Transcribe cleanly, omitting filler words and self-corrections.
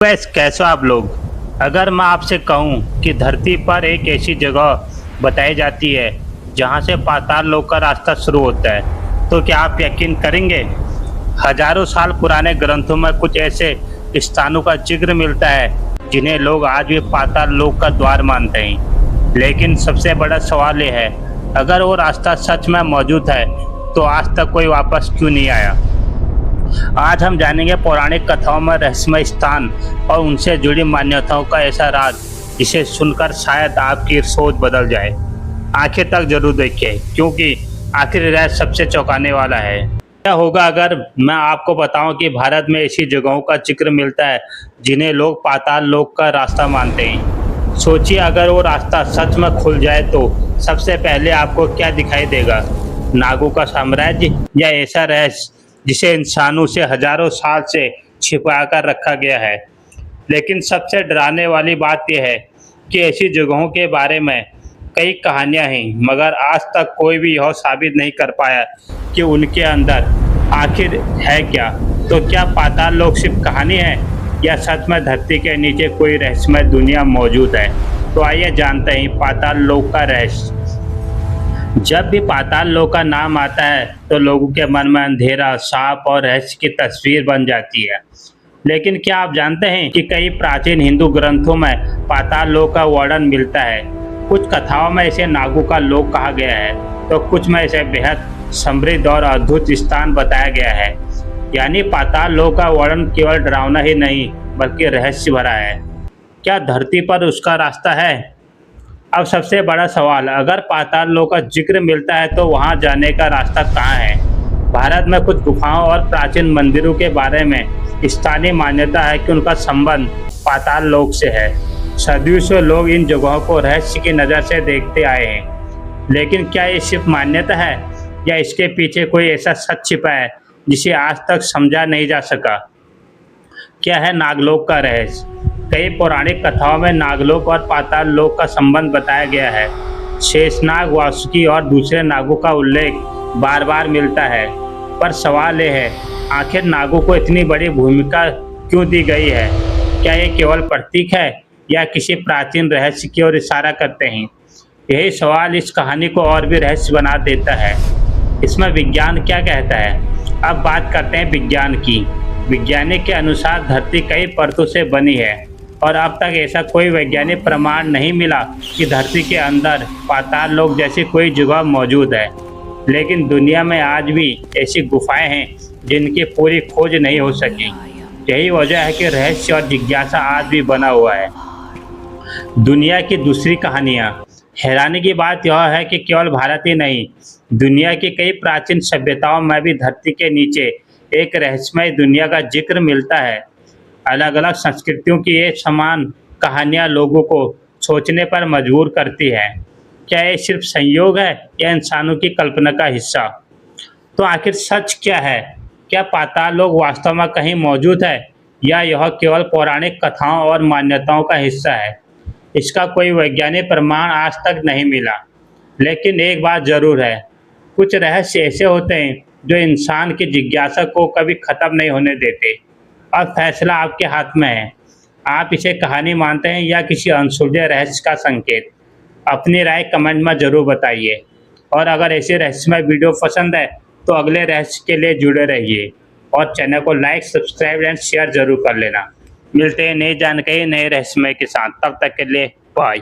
कैसे हो आप लोग। अगर मैं आपसे कहूं कि धरती पर एक ऐसी जगह बताई जाती है जहां से पाताल लोक का रास्ता शुरू होता है, तो क्या आप यकीन करेंगे। हजारों साल पुराने ग्रंथों में कुछ ऐसे स्थानों का जिक्र मिलता है जिन्हें लोग आज भी पाताल लोक का द्वार मानते हैं। लेकिन सबसे बड़ा सवाल यह है, अगर वो रास्ता सच में मौजूद है तो आज तक कोई वापस क्यों नहीं आया। आज हम जानेंगे पौराणिक कथाओं में रहस्यमय स्थान और उनसे जुड़ी मान्यताओं का ऐसा राज जिसे सुनकर शायद आपकी सोच बदल जाए। आखिर तक जरूर देखिए, क्योंकि आखिर रहस्य सबसे चौंकाने वाला है। क्या होगा अगर मैं आपको बताऊं कि भारत में ऐसी जगहों का जिक्र मिलता है जिन्हें लोग पाताल लोक का रास्ता मानते हैं। सोचिए, अगर वो रास्ता सच में खुल जाए तो सबसे पहले आपको क्या दिखाई देगा। नागों का साम्राज्य या ऐसा रहस्य जिसे इंसानों से हजारों साल से छिपा कर रखा गया है। लेकिन सबसे डराने वाली बात यह है कि ऐसी जगहों के बारे में कई कहानियां हैं, मगर आज तक कोई भी यह साबित नहीं कर पाया कि उनके अंदर आखिर है क्या। तो क्या पाताल लोक सिर्फ कहानी है या सच में धरती के नीचे कोई रहस्यमय दुनिया मौजूद है। तो आइए जानते हैं पाताल लोक का रहस्य। जब भी पाताल लोक का नाम आता है तो लोगों के मन में अंधेरा, सांप और रहस्य की तस्वीर बन जाती है। लेकिन क्या आप जानते हैं कि कई प्राचीन हिंदू ग्रंथों में पाताल लोक का वर्णन मिलता है। कुछ कथाओं में इसे नागों का लोक कहा गया है, तो कुछ में इसे बेहद समृद्ध और अद्भुत स्थान बताया गया है। यानी पाताल लोक का वर्णन केवल डरावना ही नहीं बल्कि रहस्य भरा है। क्या धरती पर उसका रास्ता है। अब सबसे बड़ा सवाल, अगर पाताल लोक का जिक्र मिलता है तो वहां जाने का रास्ता कहाँ है। भारत में कुछ गुफाओं और प्राचीन मंदिरों के बारे में स्थानीय मान्यता है कि उनका संबंध पाताल लोक से है। सदियों से लोग इन जगहों को रहस्य की नज़र से देखते आए हैं। लेकिन क्या ये सिर्फ मान्यता है या इसके पीछे कोई ऐसा सच छिपा है जिसे आज तक समझा नहीं जा सका। क्या है नागलोक का रहस्य। कई पौराणिक कथाओं में नागलोक और पाताल लोक का संबंध बताया गया है। शेषनाग, वासुकी और दूसरे नागों का उल्लेख बार बार मिलता है। पर सवाल यह है, आखिर नागों को इतनी बड़ी भूमिका क्यों दी गई है। क्या ये केवल प्रतीक है या किसी प्राचीन रहस्य की ओर इशारा करते हैं। यही सवाल इस कहानी को और भी रहस्य बना देता है। इसमें विज्ञान क्या कहता है। अब बात करते हैं विज्ञान की। वैज्ञानिक के अनुसार धरती कई परतों से बनी है और अब तक ऐसा कोई वैज्ञानिक प्रमाण नहीं मिला कि धरती के अंदर पाताल लोक जैसी कोई जगह मौजूद है। लेकिन दुनिया में आज भी ऐसी गुफाएं हैं जिनकी पूरी खोज नहीं हो सकी। यही वजह है कि रहस्य और जिज्ञासा आज भी बना हुआ है। दुनिया की दूसरी कहानियाँ। हैरानी की बात यह है कि केवल भारत ही नहीं, दुनिया की कई प्राचीन सभ्यताओं में भी धरती के नीचे एक रहस्यमय दुनिया का जिक्र मिलता है। अलग अलग संस्कृतियों की ये समान कहानियाँ लोगों को सोचने पर मजबूर करती है। क्या ये सिर्फ संयोग है या इंसानों की कल्पना का हिस्सा। तो आखिर सच क्या है। क्या पाताल लोक वास्तव में कहीं मौजूद है या यह केवल पौराणिक कथाओं और मान्यताओं का हिस्सा है। इसका कोई वैज्ञानिक प्रमाण आज तक नहीं मिला। लेकिन एक बात जरूर है, कुछ रहस्य ऐसे होते हैं जो इंसान की जिज्ञासा को कभी ख़त्म नहीं होने देते। और फैसला आपके हाथ में है। आप इसे कहानी मानते हैं या किसी अनसुलझे रहस्य का संकेत। अपनी राय कमेंट में ज़रूर बताइए। और अगर ऐसे रहस्यमय वीडियो पसंद है तो अगले रहस्य के लिए जुड़े रहिए और चैनल को लाइक, सब्सक्राइब एंड शेयर जरूर कर लेना। मिलते हैं नई जानकारी नए रहस्यमय के साथ। तब तक के लिए बाय।